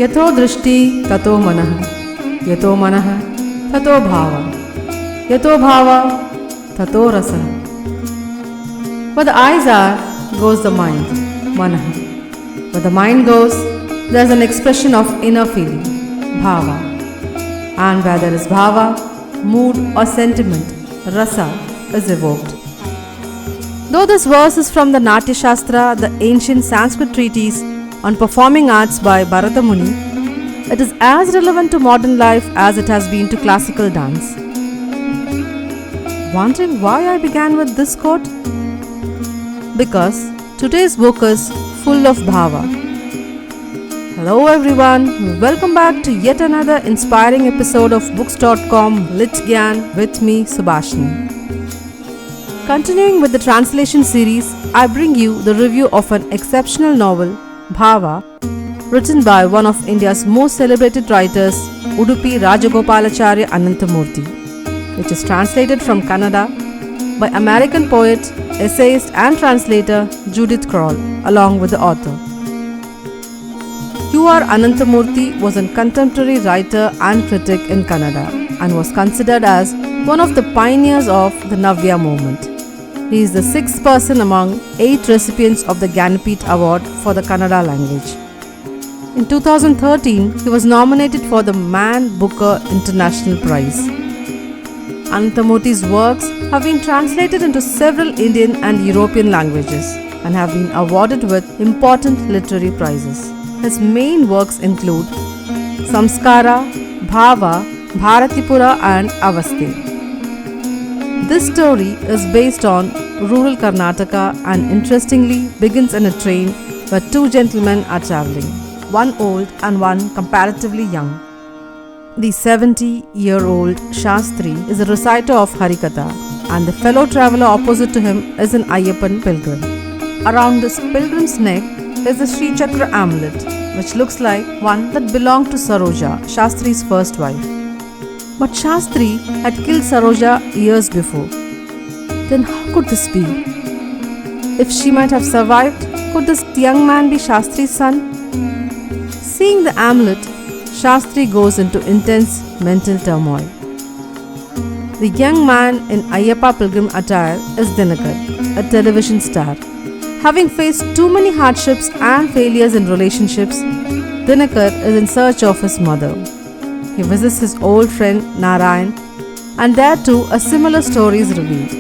यतो दृष्टि ततो मनः, यतो मनः ततो भावः, यतो भावः ततो रसः. Where the eyes are, goes the mind, manah. Where the mind goes, there is an expression of inner feeling, bhava. And where there is bhava, mood or sentiment, rasa, is evoked. Though this verse is from the Natya Shastra, the ancient Sanskrit treatise on performing arts by Bharata Muni, it is as relevant to modern life as it has been to classical dance. Wondering why I began with this quote? Because today's book is full of bhava. Hello everyone, welcome back to yet another inspiring episode of BooksDotCom Lit Gyan with me, Subhashini. Continuing with the translation series, I bring you the review of an exceptional novel, Bhava, written by one of India's most celebrated writers, Udupi Rajagopalacharya Ananthamurthy, which is translated from Kannada by American poet, essayist and translator Judith Kroll, along with the author. U.R. Ananthamurthy was a contemporary writer and critic in Kannada and was considered as one of the pioneers of the Navya movement. He is the sixth person among 8 recipients of the Jnanpith Award for the Kannada language. In 2013, he was nominated for the Man Booker International Prize. Ananthamurthy's works have been translated into several Indian and European languages and have been awarded with important literary prizes. His main works include Samskara, Bhava, Bharatipura and Avaste. This story is based on rural Karnataka and interestingly begins in a train where 2 gentlemen are travelling, one old and one comparatively young. The 70-year-old Shastri is a reciter of Harikatha and the fellow traveller opposite to him is an Ayyappan pilgrim. Around this pilgrim's neck is a Sri Chakra amulet, which looks like one that belonged to Saroja, Shastri's first wife. But Shastri had killed Saroja years before. Then how could this be? If she might have survived, could this young man be Shastri's son? Seeing the amulet, Shastri goes into intense mental turmoil. The young man in Ayyappa pilgrim attire is Dinakar, a television star. Having faced too many hardships and failures in relationships, Dinakar is in search of his mother. He visits his old friend Narayan, and there too a similar story is revealed,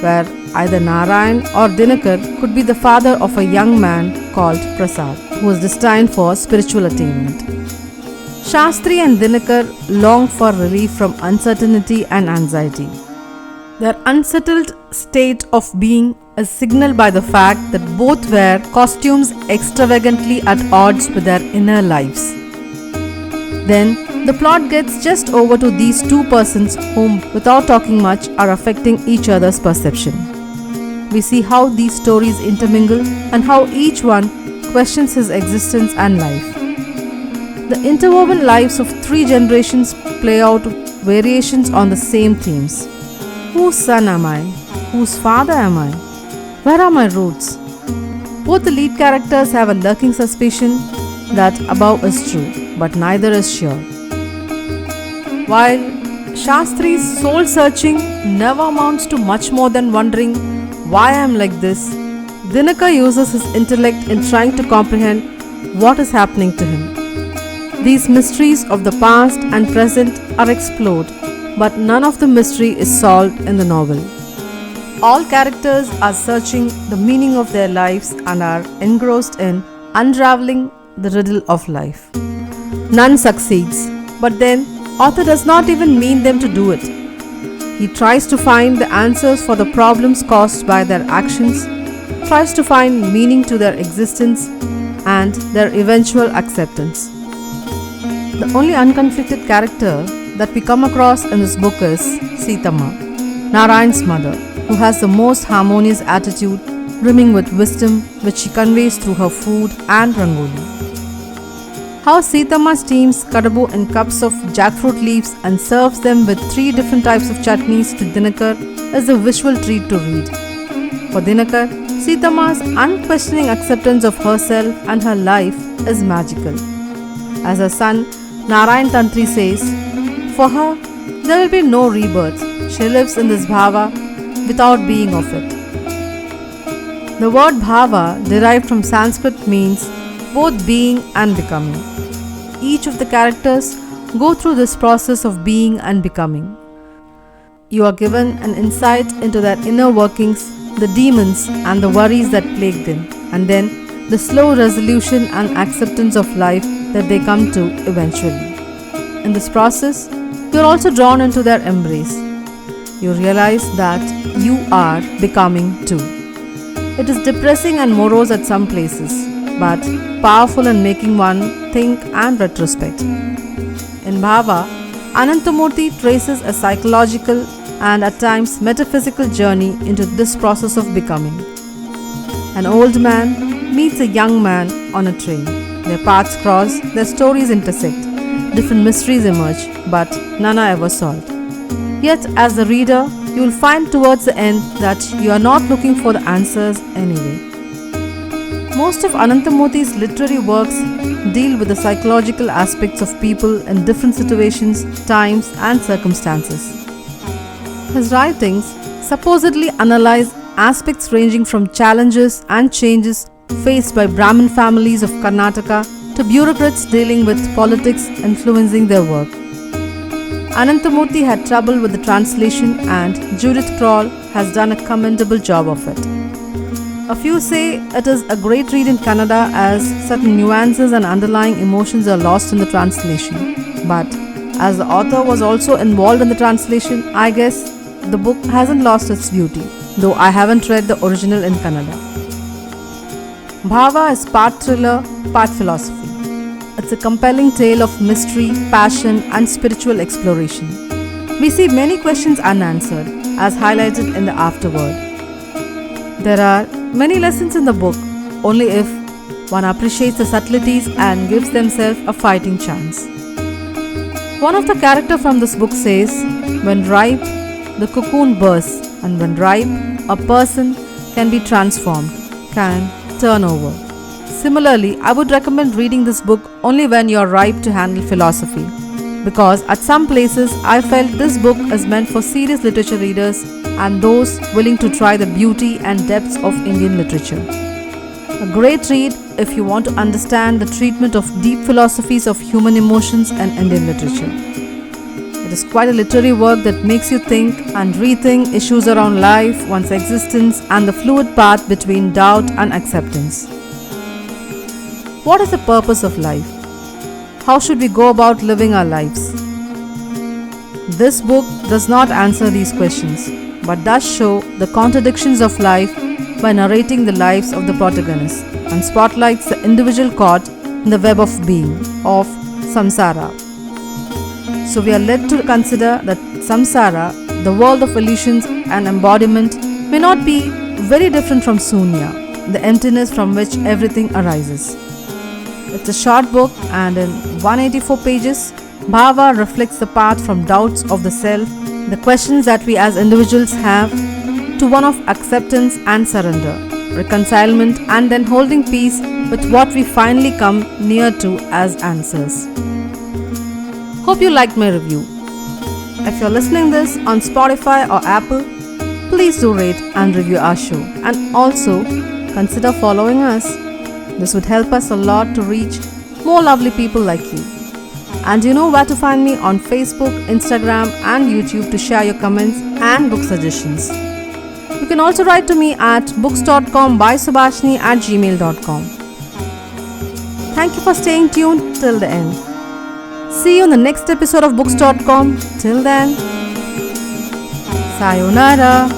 where either Narayan or Dinakar could be the father of a young man called Prasad, who is destined for spiritual attainment. Shastri and Dinakar long for relief from uncertainty and anxiety. Their unsettled state of being is signaled by the fact that both wear costumes extravagantly at odds with their inner lives. Then, the plot gets just over to these 2 persons whom, without talking much, are affecting each other's perception. We see how these stories intermingle and how each one questions his existence and life. The interwoven lives of 3 generations play out variations on the same themes. Whose son am I? Whose father am I? Where are my roots? Both the lead characters have a lurking suspicion that above is true, but neither is sure. While Shastri's soul-searching never amounts to much more than wondering why I am like this, Dinakar uses his intellect in trying to comprehend what is happening to him. These mysteries of the past and present are explored, but none of the mystery is solved in the novel. All characters are searching the meaning of their lives and are engrossed in unraveling the riddle of life. None succeeds, but then author does not even mean them to do it. He tries to find the answers for the problems caused by their actions, tries to find meaning to their existence and their eventual acceptance. The only unconflicted character that we come across in this book is Sitama, Narayan's mother, who has the most harmonious attitude, brimming with wisdom which she conveys through her food and rangoli. How Sitama steams kadabu in cups of jackfruit leaves and serves them with 3 different types of chutneys to Dinakar is a visual treat to read. For Dinakar, Sitama's unquestioning acceptance of herself and her life is magical. As her son Ananthamurthy says, for her, there will be no rebirth. She lives in this bhava without being of it. The word bhava, derived from Sanskrit, means both being and becoming. Each of the characters go through this process of being and becoming. You are given an insight into their inner workings, the demons and the worries that plague them, and then the slow resolution and acceptance of life that they come to eventually. In this process, you are also drawn into their embrace. You realize that you are becoming too. It is depressing and morose at some places, but powerful in making one think and retrospect. In Bhava, Ananthamurthy traces a psychological and at times metaphysical journey into this process of becoming. An old man meets a young man on a train. Their paths cross, their stories intersect, different mysteries emerge, but none are ever solved. Yet, as a reader, you will find towards the end that you are not looking for the answers anyway. Most of Ananthamurthy's literary works deal with the psychological aspects of people in different situations, times, and circumstances. His writings supposedly analyze aspects ranging from challenges and changes faced by Brahmin families of Karnataka to bureaucrats dealing with politics influencing their work. Ananthamurthy had trouble with the translation, and Judith Kroll has done a commendable job of it. A few say it is a great read in Kannada as certain nuances and underlying emotions are lost in the translation. But as the author was also involved in the translation, I guess the book hasn't lost its beauty, though I haven't read the original in Kannada. Bhava is part thriller, part philosophy. It's a compelling tale of mystery, passion, and spiritual exploration. We see many questions unanswered, as highlighted in the afterword. There are many lessons in the book, only if one appreciates the subtleties and gives themselves a fighting chance. One of the characters from this book says, when ripe, the cocoon bursts, and when ripe, a person can be transformed, can turn over. Similarly, I would recommend reading this book only when you are ripe to handle philosophy, because at some places I felt this book is meant for serious literature readers and those willing to try the beauty and depths of Indian literature. A great read if you want to understand the treatment of deep philosophies of human emotions and Indian literature. It is quite a literary work that makes you think and rethink issues around life, one's existence, and the fluid path between doubt and acceptance. What is the purpose of life? How should we go about living our lives? This book does not answer these questions, but does show the contradictions of life by narrating the lives of the protagonists and spotlights the individual caught in the web of being, of samsara. So we are led to consider that samsara, the world of illusions and embodiment, may not be very different from sunya, the emptiness from which everything arises. It's a short book, and in 184 pages, Bhava reflects the path from doubts of the self, the questions that we as individuals have, to one of acceptance and surrender, reconcilement, and then holding peace with what we finally come near to as answers. Hope you liked my review. If you're listening this on Spotify or Apple, please do rate and review our show, and also consider following us. This would help us a lot to reach more lovely people like you. And you know where to find me on Facebook, Instagram, and YouTube to share your comments and book suggestions. You can also write to me at BooksDotCom-Insightful@gmail.com. Thank you for staying tuned till the end. See you in the next episode of Books.com. Till then, sayonara.